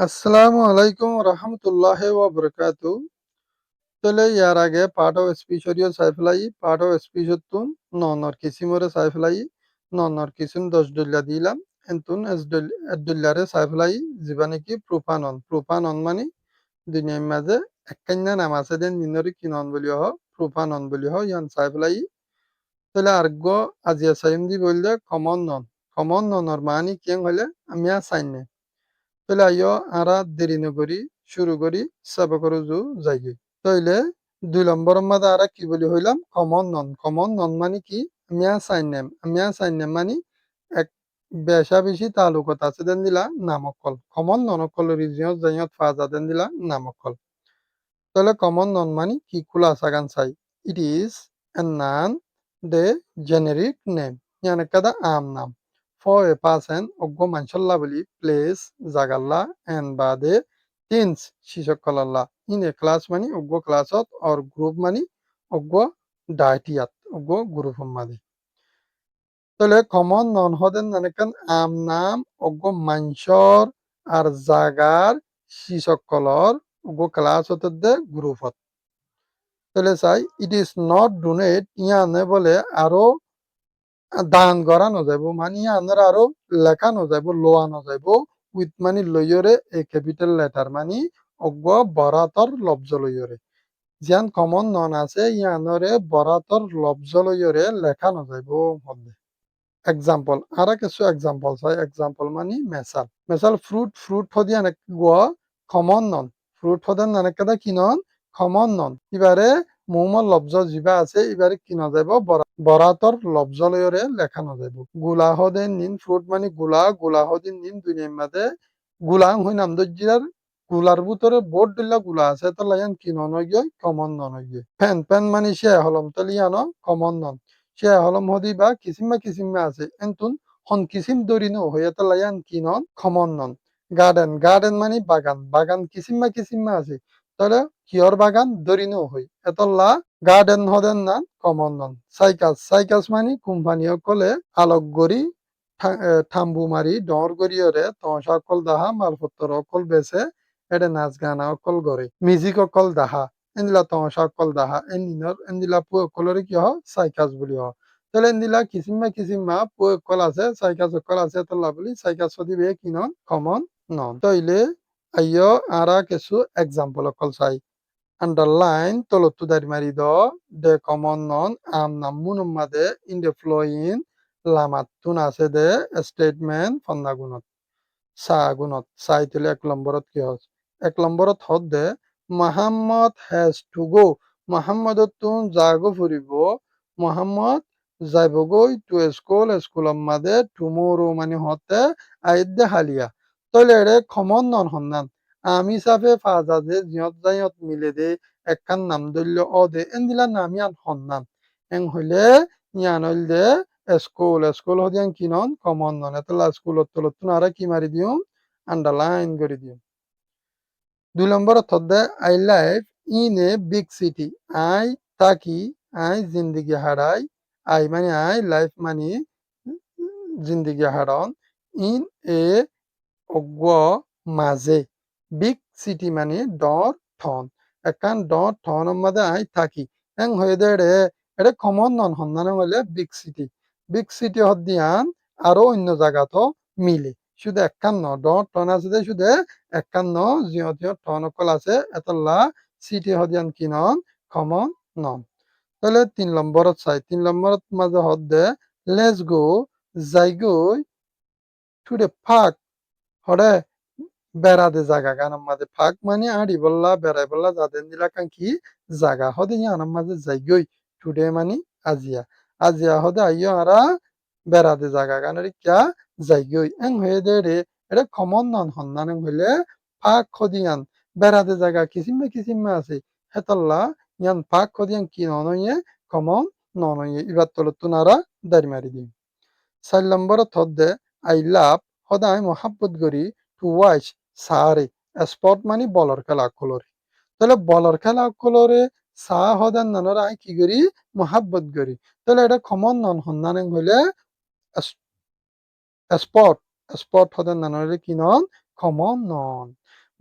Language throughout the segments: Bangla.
আসসালামু আলাইকুম রহমতুল্লাহি ওয়া বারাকাতু। তাহলে ইয়ার আগে পার্ট অফ স্পিচরিও সাইফলাই পার্ট অফ স্পিচতুন ননর কিসিমরে সাইফলাই ননর কিসিম 10 ডল্লা দিলাম এন্তুন ডল্লারে সাইফলাই জীবানে কি প্রোপানন মানে দুনিয়ার মাঝে একখানা নাম আছে দেন নিনরি কিনন বলি হ প্রোপানন বলি হ ইয়ান সাইফলাই তাহলে আর্গ আজিয়া সাইম দি বললে কমন ননর মানে কেন হলে আমি সাইন তাহলে আইও আরা দেরি নকরি শুরু করি সাবা করো যাই তাইলে 2 নম্বরের মধ্যে আরা কি বলি হইলাম কমন নন মানে কি মিয়া সাইন নেম মানে এক বেশা বেশি তালুকত আছে দেন দিলা নামকল কমন ননকল রিজিয়ন জাইয়ত ফাজা দেন দিলা নামকল তাহলে কমন নন মানে কি কুলা সাগান চাই it is a noun the generic name ইয়ানে কাদা আম নাম for a person oggo manchalla boli place jagalla and bade things shishokkalalla in a class mani oggo classot or group mani oggo daitiyat oggo group madi তাহলে কমন নন হদেন নানেকান আম নাম oggo manchor আর জাগার শিশকলর oggo class হতে গ্রুপত তাহলে চাই ইট ইজ নট ডোনেট ইয়ানে বলে আরো দান করানো যাইব মানে আনার আরো লেখানো যাইব লোয়ানো যাইব উইথ মানে লইয়রে এ ক্যাপিটাল লেটার মানে অজ্ঞ বরাতর লব্জ লইয়রে জিয়ান কমন নন আছে ইয়ানরে বরাতর লব্জ লইয়রে লেখানো যাইব মধ্যে এক্সাম্পল আরা কিছু এক্সাম্পল চাই এক্সাম্পল মানে মেসাল ফ্রুট হদিয়ান কমন নন ফ্রুট হদেন নানেকাদা কি নন কমন নন এবারে মৌমল লব্জ জিবা আছে এবারে কি না যাইব বরাতর লব্জ লয়রে লেখানো যাইব গুলাহদের নিন ফ্রুট মানে গুলাহদিন নিন দুনিয়ার মাঝে গুলাং হই নাম দজ্জিরার গুলার ভিতরে বোর্ড দিলা গুলা আছে তো লাইন কি নন হইয় কমন নন হইয় ফ্যান মানে সে হলম তো লিয়ানো কমন নন সে হলম হদি বা কিসিমা আছে এন্তুন হন কিসিম দরিনো হইয়া তো লাইন কি নন কমন নন গার্ডেন মানে বাগান কিসিমা আছে তাহলে কিয়র বাগান দরিনো হই এতল্লা গার্ডেন হদেন না কমন নন সাইকাস মানে কোম্পানি অকলে আলোক গড়ি থাম্বু মারি ডর গড়িয়রে তমসা অকল দাহা মালপত্র অকল বেছে এডে নাচ গানা অকল গড়ে মিউজিক অকল দাহা এন্দিলা তমসা অকল দাহা এন্দিলা পু অকলরে কি হ সাইকাস বলি হ তাহলে এন্দিলা কিসিমা পু অকল আছে সাইকাস অকল আছে তল্লা বলি সাইকাস সদি বে কি নন কমন নন তইলে আইয় আরা কিছু এক্সাম্পল অকল চাই underline tolottu dari marido de common non am namunum made in the flowing lamatun আছে de statement ফন্নাগুণত সাগুণত সাইতলে 1 নম্বরত কি হস 1 নম্বরত হদ দে মোহাম্মদ হ্যাজ টু গো মোহাম্মদতুন জাগো ফুরিব মোহাম্মদ যাইব গই টু স্কুল মাদে টুমোরো মানে হতে আইদে হালিয়া তইলে রে খমন নন হন্নান আমি সাফে ফাজাদে জিয়ত জায়ত মিলে দে একখান নাম দল্য অ দে এন্দিলা নামিয়ান হন্নান এং হইলে ইয়ান হইল দে স্কুল হদিয়ান কি নন কমন নন এতলা স্কুলত তলত আরা কি মারি দিও আন্ডারলাইন করে দিও 2 নম্বর থদ্দে I live in a big city আই তাকি আই জিন্দিগি হারাই আই মানে আই লাইফ মানে জিন্দিগি হারন ইন এ অগ্য মাঝে বিগ সিটি মানে ডর ঠন একান ডর ঠনের মাঝে আই থাকি এং হয়ে দে রে এটা কমন নন হন্দানে হইলে বিগ সিটি হদ্দিয়ান আরো অন্য জায়গা তো মিলে শুধু একান ন ডর টন আছে দে শুধু একান ন জিয়ত টন অকল আছে এতলা সিটি হদিয়ান কি নন কমন নন তাহলে 3 নম্বরত চাই 3 নম্বরত মাঝে হদ দে লেটস গো যাইগই টু দে পার্ক হরে বেড়াতে জাগা গানার মাঝে ফাঁক মানে আড়ি বললা বেড়াই বললা যাদের দিলা কাঙ্কি জাগা হদে আনার মাঝে যাইগই টুডে মানে আজিয়া হদে আইয় আরা বেড়াতে জাগা গানার কিয়া যাইগই এং হয়ে দে রে এটা কমন নন হন্নান হইলে ফাঁক খদিয়ান বেড়াতে জাগা কিসিমা আছে হেতল্লা ইয়ান ফাঁক খদিয়ান কি ননইয়ে কমন ননইয়ে এবার তলতুন আরা দাঁড়ি মারি দিন 4 নম্বরত হদে আই লাভ হদাই মহাব্বত করি টু ওয়াচ সারে স্পট মানে বলর খেলা কলরে তাহলে বলর খেলা কলরে সা হদান নানরা আই কি করি মহাব্বত করি তাহলে এটা কমন নন হন্নানে হইলে স্পট হদান নানরে কি নন কমন নন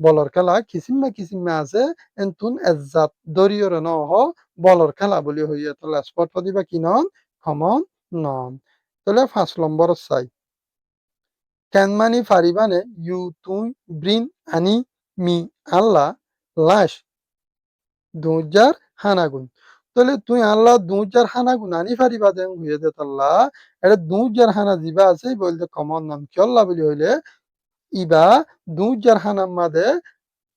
বলর খেলা কিসিমে আছে এন্তুন এজ্জাত দরিয়রে ন হ বলর খেলা বলি হইয়ে তাহলে স্পট দিবা কি নন কমন নন তাহলে 5 নম্বর চাই কেন মানি ফারিবানে ইউ তুই ব্রিন আনি মি আল্লাহ লাশ ২,০০০ হানাগুন তাহলে তুই আল্লাহ ২,০০০ হানাগুন আনি ফারিবা দেন হইয়ে দে তাল্লা এটা ২,০০০ হানা দিবা আছে বলতে কমন নন কিয়ল্লা বলি হইলে ইবা ২,০০০ হানার মাঝে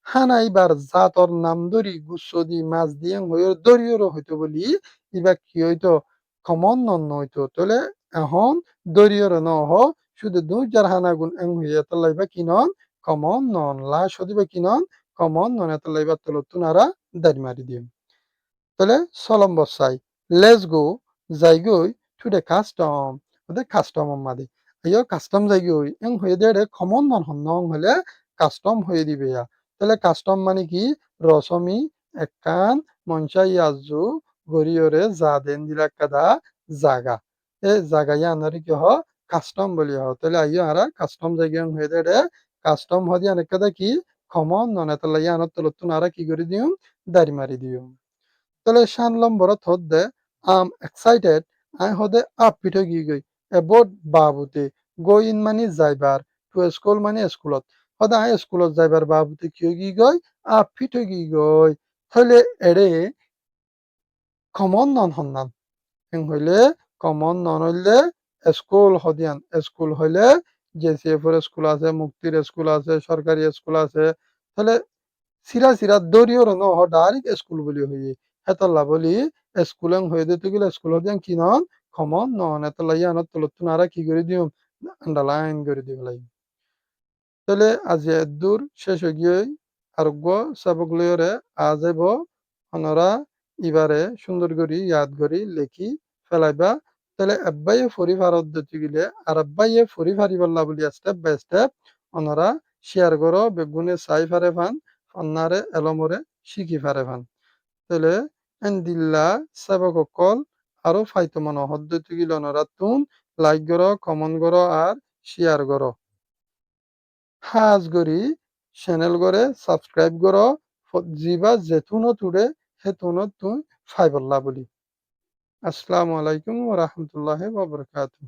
হানাইবার জাতর নাম ধরি গুচ্ছ দি মাছ দিয়ে হইর দরিয়র হইতো বলি ইবা কি হইতো কমন নন হইতো তাহলে এখন দরিয়র ন হ শুধু ২,০০০ হানাগুন এং হইয়া তাল্লাইবা কি নন কমন নন লাশ হদিবা কি নন কমন নন এতাল্লাইবা তলো তুনারা দাঁড়ি মারি দিম তাহলে ৬ নম্বর চাই লেটস গো যাইগই টু দ্য কাস্টম ওদের কাস্টম মাদি আইও কাস্টম যাইগই এং হয়ে দে কমন নন হন নং হলে কাস্টম হয়ে দিবে ইয়া তাহলে কাস্টম মানে কি রসমি একান মঞ্চাই আজু গরিয়রে যা দেন দিলা কাদা জাগা এ জাগা ইয়া আনারি কি হ কাস্টম বলি হ তাহলে আইও আরা কাস্টম জায়গা হয়ে দে কাস্টম হদি অনেক কাদা কি কমন নন তাহলে ইয়া আনার তলতুন আরা কি করে দিও দাড়ি মারি দিও তাহলে ৭ নম্বরত হদ্দে আম এক্সাইটেড আই হদে আপপিট হয়ে গই এবোট বাবুতে গো ইন মানে যাইবার টু স্কুল মানে স্কুলত হদে আই স্কুলত যাইবার বাবুতে কি হয়ে গই আপপিট হয়ে গই তাহলে এড়ে কমন নন হন্নান এং হইলে কমন নন হইলে স্কুল হদিয়ান স্কুল হইলে জেসিএফ এর স্কুল আছে মুক্তির স্কুল আছে সরকারি স্কুল আছে তাহলে সিরা দরিয়র ন হ ডাইরেক্ট স্কুল বলি হইয়ে হেতল্লা বলি স্কুলেং হয়ে দিতে গেলে স্কুল হদিয়ান কি নন কমন নন এতলা ইয়ানত তলতুন আরা কি করে দিও আন্ডারলাইন করে দিব লাই তাহলে আজ দূর শেষ হয়ে গিয়ে আরোগ্য সাবক লয়রে আজেব অনরা ইবারে সুন্দর করি ইয়াদ করি লেখি ফেলাইবা তাহলে আব্বাইয়ে ফরি ফারত দিতে গেলে আর আব্বাইয়ে ফরি ফারি বললা বলি স্টেপ বাই স্টেপ অনরা শেয়ার করো বেগুনে চাই ফারে ফান অন্নারে এলমরে শিখি ফারে ফান তাহলে এন্দিল্লা সাবক কল আরো ফাইতো মনো হদ্দতি গিল অনরা তুন লাইক করো কমেন্ট করো আর শেয়ার করো হাজ গরি চ্যানেল করে সাবস্ক্রাইব করো জিবা যেতুনো তুড়ে হেতুনো তুই ফাইবল্লা বলি আসসালামু আলাইকুম ওয়া রাহমাতুল্লাহি ওয়া বারাকাতুহু